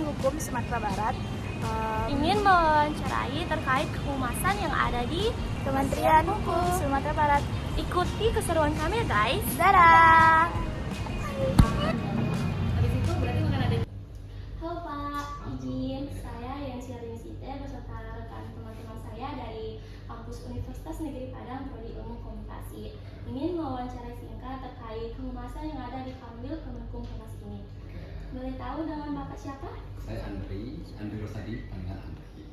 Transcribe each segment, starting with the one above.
Hukum Sumatera Barat ingin mewawancarai terkait kehumasan yang ada di Kementerian Hukum Sumatera Barat. Ikuti keseruan kami ya guys. Dadah! Halo Pak, izin saya yang Site beserta rekan teman-teman saya dari kampus Universitas Negeri Padang Prodi Ilmu Komunikasi ingin mewawancarai singkat terkait kehumasan yang ada di Kanwil Kemenkum Humas ini. Boleh tahu dengan Bapak siapa? Saya Andri Rosadi, panggilan Andri.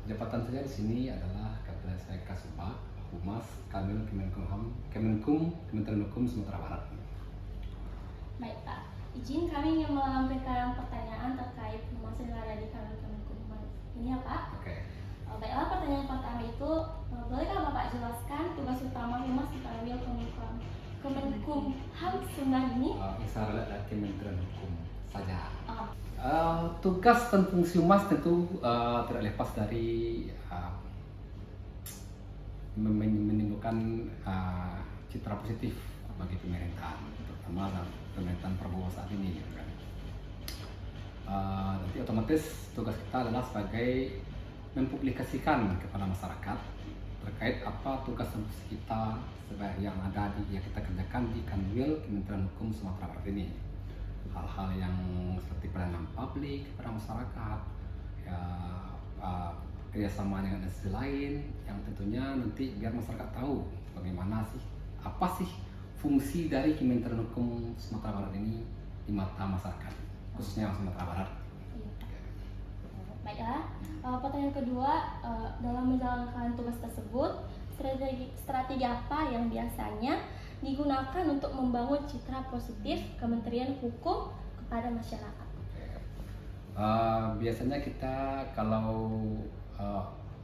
Jabatan saya di sini adalah Kepala saya Kasubag Humas Kanwil Kemenkum Kementerian Hukum Sumatera Barat. Baik Pak, izin kami ingin menyampaikan pertanyaan terkait kehumasan yang ada di Kanwil Kemenkum Humas ini ya Pak. Oke. Baiklah, pertanyaan pertama itu, bolehkah Bapak jelaskan tugas utama Humas di Kanwil Kemenkumham Sumbar ini? Bisa relate Kementerian Hukum saja. Oh, Tugas dan fungsi Humas tentu tidak lepas dari menimbulkan citra positif bagi pemerintahan, terutama pemerintahan Prabowo saat ini. Kan? Nanti otomatis tugas kita adalah sebagai mempublikasikan kepada masyarakat terkait apa tugas dan fungsi kita yang ada yang kita kerjakan di Kanwil Kementerian Hukum Sumatera Barat ini. Hal-hal yang seperti pelayanan publik kepada masyarakat, ya, kerjasama dengan institusi lain yang tentunya nanti biar masyarakat tahu bagaimana sih, apa sih fungsi dari Kementerian Hukum Sumatera Barat ini di mata masyarakat, khususnya Sumatera Barat. iya Pak. Baiklah, pertanyaan kedua, dalam menjalankan tugas tersebut, strategi apa yang biasanya digunakan untuk membangun citra positif Kementerian Hukum kepada masyarakat? Biasanya kita kalau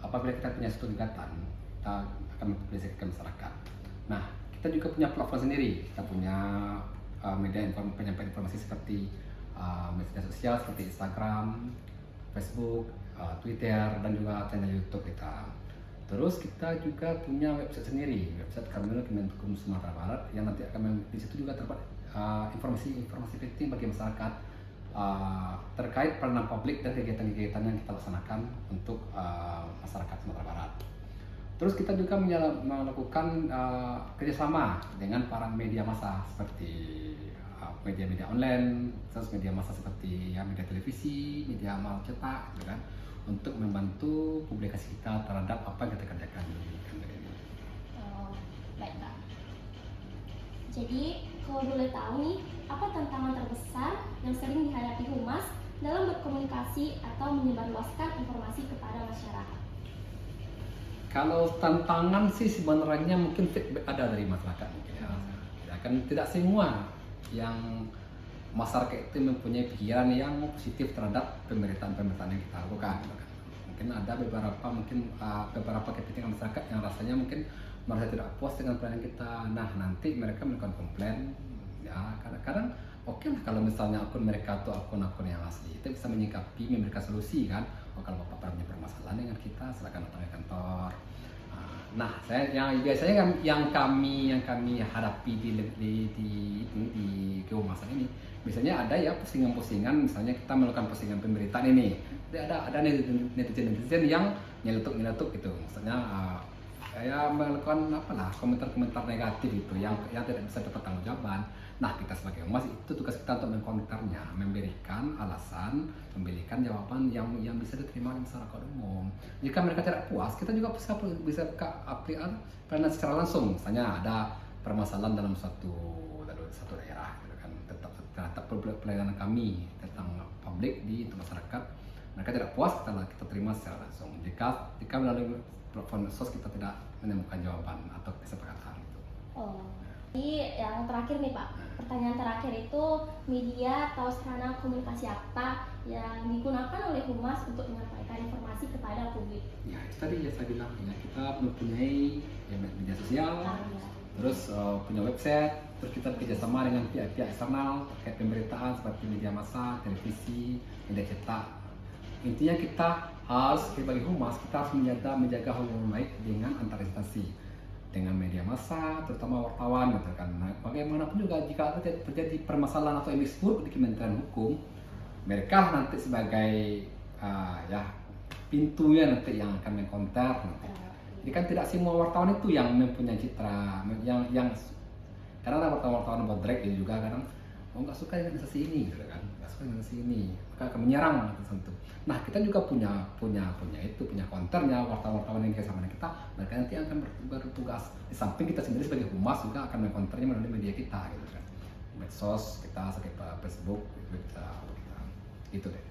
apabila kita punya suatu kegiatan, kita akan mempublikasikan ke masyarakat. Nah, kita juga punya platform sendiri. Kita punya penyampaian informasi seperti media sosial seperti Instagram, Facebook, Twitter, dan juga channel YouTube kita. Terus kita juga punya website sendiri, website Kanwil Kemenkum Sumatera Barat, yang nanti akan di situ juga terdapat informasi-informasi penting bagi masyarakat terkait pelayanan publik dan kegiatan-kegiatan yang kita laksanakan untuk masyarakat Sumatera Barat. Terus kita juga melakukan kerjasama dengan para media massa seperti media-media online, terus media massa seperti media televisi, media cetak, gitu kan, untuk membantu publikasi kita terhadap apa yang kita kerjakan di kantor ini. Baik Pak. Jadi kalau boleh tahu nih, apa tantangan terbesar yang sering dihadapi Humas dalam berkomunikasi atau menyebarluaskan informasi kepada masyarakat? Kalau tantangan sih sebenarnya mungkin feedback ada dari masyarakat mungkin ya. Ya kan tidak semua yang masyarakat itu mempunyai pikiran yang positif terhadap pemerintahan yang kita lakukan. Mungkin ada beberapa kepentingan masyarakat yang rasanya mungkin merasa tidak puas dengan pelayanan kita. Nah, nanti mereka melakukan komplain. Ya, kadang-kadang oke lah kalau misalnya akun mereka atau akun-akun yang asli itu bisa menyikapi, memberikan solusi kan. Kalau bapak punya permasalahan dengan kita, silakan datang ke kantor. Nah, biasanya yang kami hadapi di kehumasan ini, biasanya ada ya postingan-postingan, misalnya kita melakukan postingan pemberitaan ini, ada netizen yang nyeletuk gitu, maksudnya ya melakukan komentar-komentar negatif itu yang tidak bisa dipertanggungjawabkan. Nah, kita sebagai humas itu tugas kita untuk mengkomentarnya, memberikan alasan, memberikan jawaban yang bisa diterima oleh masyarakat umum. Jika mereka tidak puas, kita juga bisa pelayanan secara langsung. Misalnya ada permasalahan dalam satu daerah, gitu kan, terhadap pelayanan kami tentang publik di masyarakat. Mereka tidak puas, kita terima secara langsung. Jika melalui platform medsos kita tidak menemukan jawaban atau kesepakatan itu. Jadi yang terakhir nih Pak, pertanyaan terakhir itu media atau sarana komunikasi apa yang digunakan oleh Humas untuk menyampaikan informasi kepada publik? Ya, itu tadi ya saya bilang ya, kita mempunyai media sosial, terus punya website, terus kita bekerjasama dengan pihak-pihak eksternal terkait pemberitaan seperti media massa, televisi, media cetak. Intinya kita harus sebagai Humas kita harus menjaga hubungan baik dengan antar instansi, dengan media massa, terutama wartawan gitu kan. Nah, bagaimanapun juga jika ada terjadi permasalahan atau yang disebut di Kementerian Hukum, mereka nanti sebagai ya pintunya nanti yang akan mengkontak nanti. Jadi kan tidak semua wartawan itu yang mempunyai citra yang karena ada wartawan-wartawan bodrek itu juga kadang nggak suka dengan sesi ini gitu kan, nggak suka dengan sesi ini maka akan menyerang tentu. Nah kita juga punya konternya wartawan-wartawan yang sama dengan kita, mereka nanti akan bertugas di samping kita sendiri sebagai humas juga akan mengkonternya melalui media kita gitu kan, medsos kita sekitar Facebook kita gitu deh.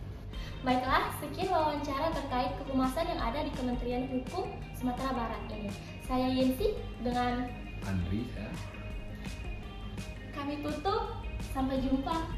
Baiklah, sekian wawancara terkait kehumasan yang ada di Kementerian Hukum Sumatera Barat ini. Saya Yensi dengan Andri ya. kami tutup. Sampai jumpa.